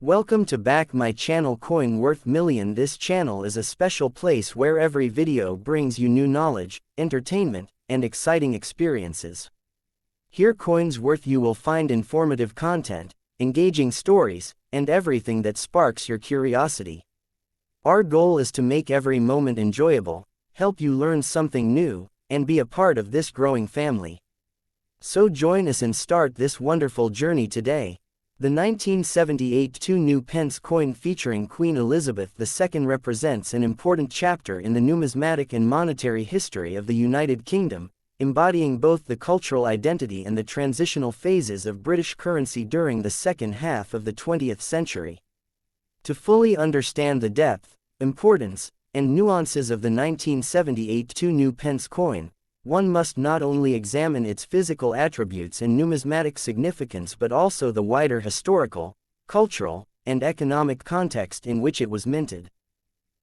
Welcome to back my channel Coin Worth Million. This channel is a special place where every video brings you new knowledge, entertainment, and exciting experiences. Here Coins Worth you will find informative content, engaging stories, and everything that sparks your curiosity. Our goal is to make every moment enjoyable, help you learn something new, and be a part of this growing family. So join us and start this wonderful journey today. The 1978 Two New Pence coin featuring Queen Elizabeth II represents an important chapter in the numismatic and monetary history of the United Kingdom, embodying both the cultural identity and the transitional phases of British currency during the second half of the 20th century. To fully understand the depth, importance, and nuances of the 1978 Two New Pence coin, one must not only examine its physical attributes and numismatic significance but also the wider historical, cultural, and economic context in which it was minted.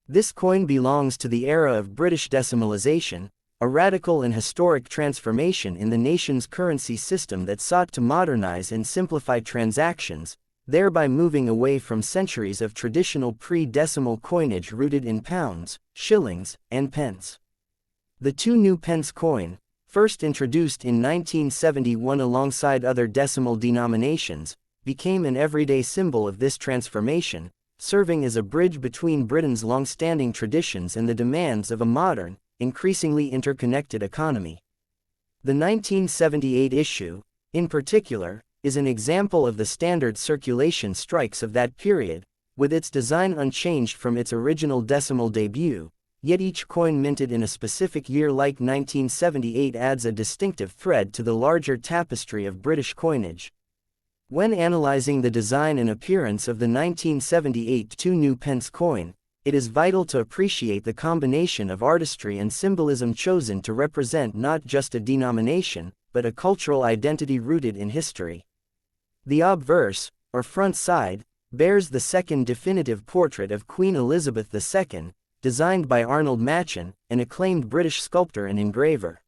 This coin belongs to the era of British decimalization, a radical and historic transformation in the nation's currency system that sought to modernize and simplify transactions, thereby moving away from centuries of traditional pre-decimal coinage rooted in pounds, shillings, and pence. The Two New Pence coin, first introduced in 1971 alongside other decimal denominations, became an everyday symbol of this transformation, serving as a bridge between Britain's long-standing traditions and the demands of a modern, increasingly interconnected economy. The 1978 issue, in particular, is an example of the standard circulation strikes of that period, with its design unchanged from its original decimal debut. Yet each coin minted in a specific year like 1978 adds a distinctive thread to the larger tapestry of British coinage. When analyzing the design and appearance of the 1978 Two New Pence coin, it is vital to appreciate the combination of artistry and symbolism chosen to represent not just a denomination, but a cultural identity rooted in history. The obverse, or front side, bears the second definitive portrait of Queen Elizabeth II, designed by Arnold Machin, an acclaimed British sculptor and engraver.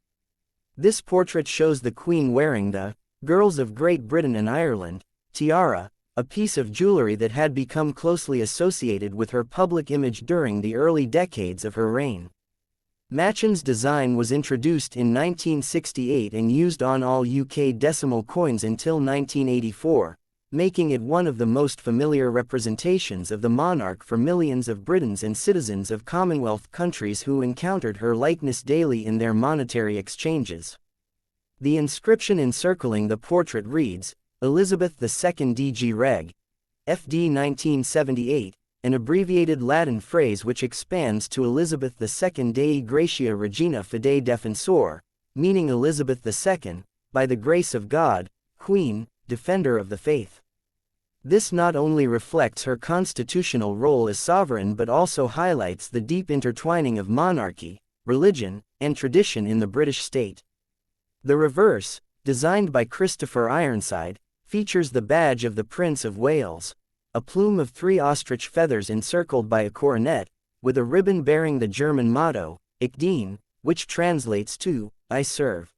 This portrait shows the Queen wearing the Girls of Great Britain and Ireland tiara, a piece of jewelry that had become closely associated with her public image during the early decades of her reign. Machin's design was introduced in 1968 and used on all UK decimal coins until 1984, making it one of the most familiar representations of the monarch for millions of Britons and citizens of Commonwealth countries who encountered her likeness daily in their monetary exchanges. The inscription encircling the portrait reads, Elizabeth II D.G.REG.F.D 1978, an abbreviated Latin phrase which expands to Elizabeth II Dei Gratia Regina Fidei Defensor, meaning Elizabeth II, by the grace of God, Queen, Defender of the Faith. This not only reflects her constitutional role as sovereign but also highlights the deep intertwining of monarchy, religion, and tradition in the British state. The reverse, designed by Christopher Ironside, features the badge of the Prince of Wales, a plume of 3 ostrich feathers encircled by a coronet, with a ribbon bearing the German motto, Ich diene, which translates to, I serve.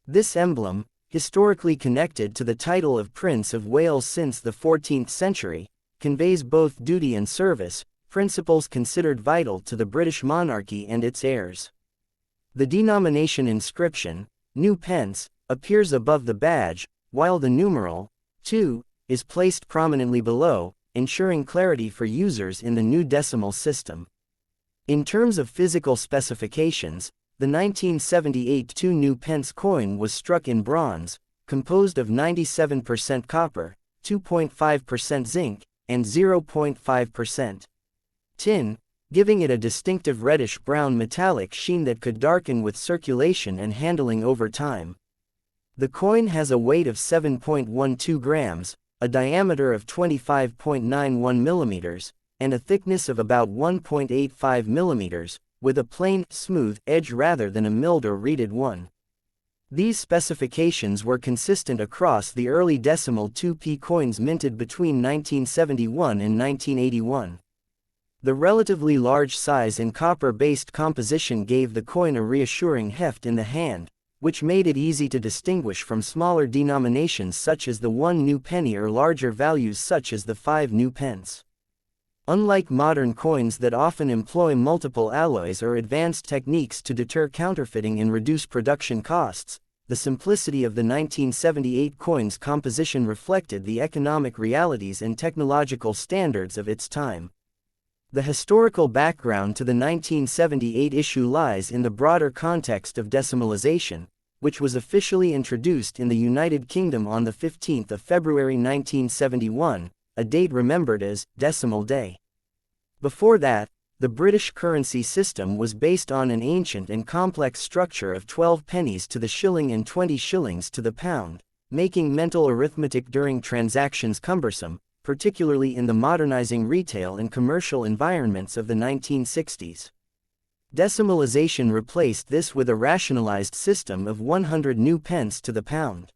This emblem, historically connected to the title of Prince of Wales since the 14th century, conveys both duty and service, principles considered vital to the British monarchy and its heirs. The denomination inscription, New Pence, appears above the badge, while the numeral, 2, is placed prominently below, ensuring clarity for users in the new decimal system. In terms of physical specifications, the 1978 Two New Pence coin was struck in bronze, composed of 97% copper, 2.5% zinc, and 0.5% tin, giving it a distinctive reddish-brown metallic sheen that could darken with circulation and handling over time. The coin has a weight of 7.12 grams, a diameter of 25.91 millimeters, and a thickness of about 1.85 millimeters, with a plain, smooth edge rather than a milled or reeded one. These specifications were consistent across the early decimal 2p coins minted between 1971 and 1981. The relatively large size and copper-based composition gave the coin a reassuring heft in the hand, which made it easy to distinguish from smaller denominations such as the 1 new penny or larger values such as the 5 new pence. Unlike modern coins that often employ multiple alloys or advanced techniques to deter counterfeiting and reduce production costs, the simplicity of the 1978 coin's composition reflected the economic realities and technological standards of its time. The historical background to the 1978 issue lies in the broader context of decimalization, which was officially introduced in the United Kingdom on the 15th of February 1971, a date remembered as Decimal Day. Before that, the British currency system was based on an ancient and complex structure of 12 pennies to the shilling and 20 shillings to the pound, making mental arithmetic during transactions cumbersome, particularly in the modernizing retail and commercial environments of the 1960s. Decimalization replaced this with a rationalized system of 100 new pence to the pound.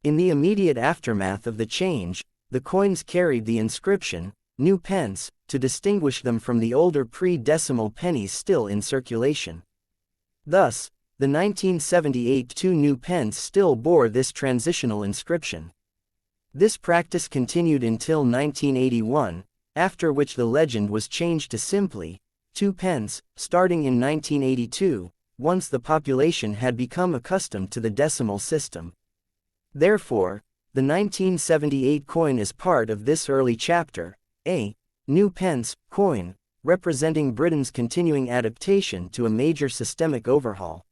In the immediate aftermath of the change, the coins carried the inscription, new pence, to distinguish them from the older pre-decimal pennies still in circulation. Thus, the 1978 Two New Pence still bore this transitional inscription. This practice continued until 1981, after which the legend was changed to simply 2 pence, starting in 1982, once the population had become accustomed to the decimal system. Therefore, the 1978 coin is part of this early chapter, a new pence coin, representing Britain's continuing adaptation to a major systemic overhaul.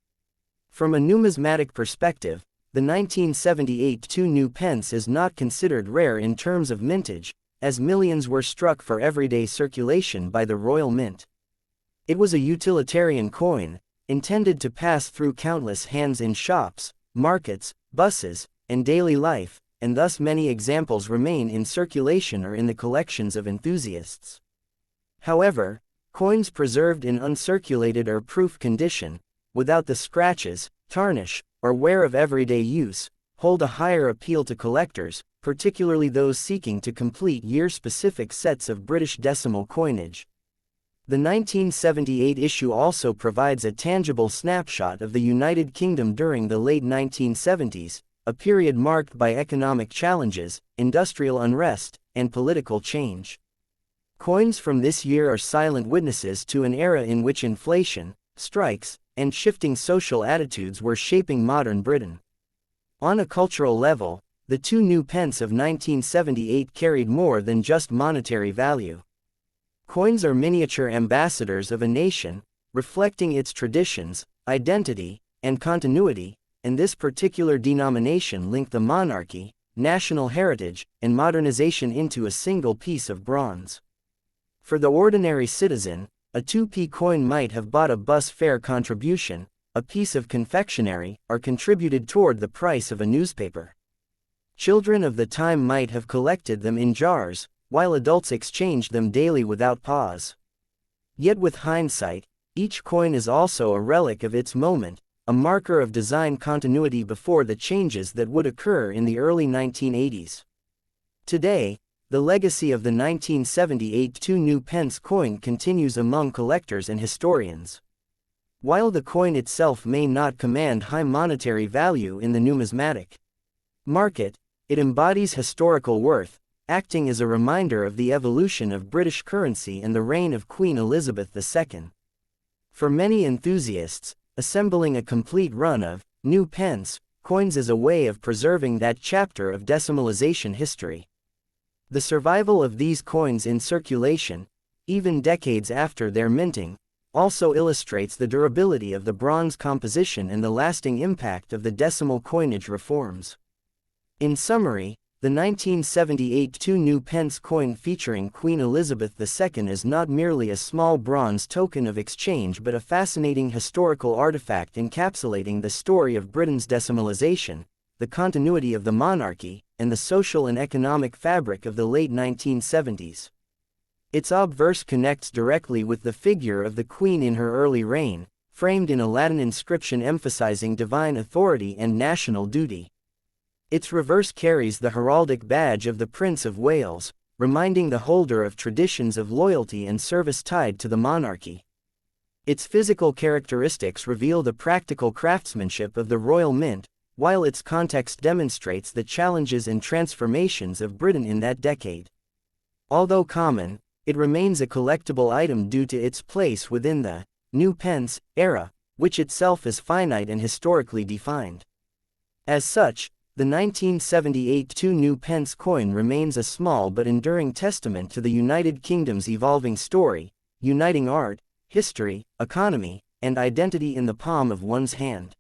From a numismatic perspective, the 1978 Two New Pence is not considered rare in terms of mintage, as millions were struck for everyday circulation by the Royal Mint. It was a utilitarian coin, intended to pass through countless hands in shops, markets, buses, and daily life, and thus many examples remain in circulation or in the collections of enthusiasts. However, coins preserved in uncirculated or proof condition, without the scratches, tarnish, or wear of everyday use, hold a higher appeal to collectors, particularly those seeking to complete year-specific sets of British decimal coinage. The 1978 issue also provides a tangible snapshot of the United Kingdom during the late 1970s, a period marked by economic challenges, industrial unrest, and political change. Coins from this year are silent witnesses to an era in which inflation, strikes, and shifting social attitudes were shaping modern Britain. On a cultural level, the Two New Pence of 1978 carried more than just monetary value. Coins are miniature ambassadors of a nation, reflecting its traditions, identity, and continuity, and this particular denomination linked the monarchy, national heritage, and modernization into a single piece of bronze. For the ordinary citizen, a 2p coin might have bought a bus fare contribution, a piece of confectionery, or contributed toward the price of a newspaper. Children of the time might have collected them in jars, while adults exchanged them daily without pause. Yet with hindsight, each coin is also a relic of its moment, a marker of design continuity before the changes that would occur in the early 1980s. Today, the legacy of the 1978 Two New Pence coin continues among collectors and historians. While the coin itself may not command high monetary value in the numismatic market, it embodies historical worth, acting as a reminder of the evolution of British currency and the reign of Queen Elizabeth II. For many enthusiasts, assembling a complete run of new pence coins is a way of preserving that chapter of decimalization history. The survival of these coins in circulation, even decades after their minting, also illustrates the durability of the bronze composition and the lasting impact of the decimal coinage reforms. In summary, the 1978 Two New Pence coin featuring Queen Elizabeth II is not merely a small bronze token of exchange but a fascinating historical artifact encapsulating the story of Britain's decimalization, the continuity of the monarchy, and the social and economic fabric of the late 1970s. Its obverse connects directly with the figure of the Queen in her early reign, framed in a Latin inscription emphasizing divine authority and national duty. Its reverse carries the heraldic badge of the Prince of Wales, reminding the holder of traditions of loyalty and service tied to the monarchy. Its physical characteristics reveal the practical craftsmanship of the Royal Mint, while its context demonstrates the challenges and transformations of Britain in that decade. Although common, it remains a collectible item due to its place within the New Pence era, which itself is finite and historically defined. As such, the 1978 Two New Pence coin remains a small but enduring testament to the United Kingdom's evolving story, uniting art, history, economy, and identity in the palm of one's hand.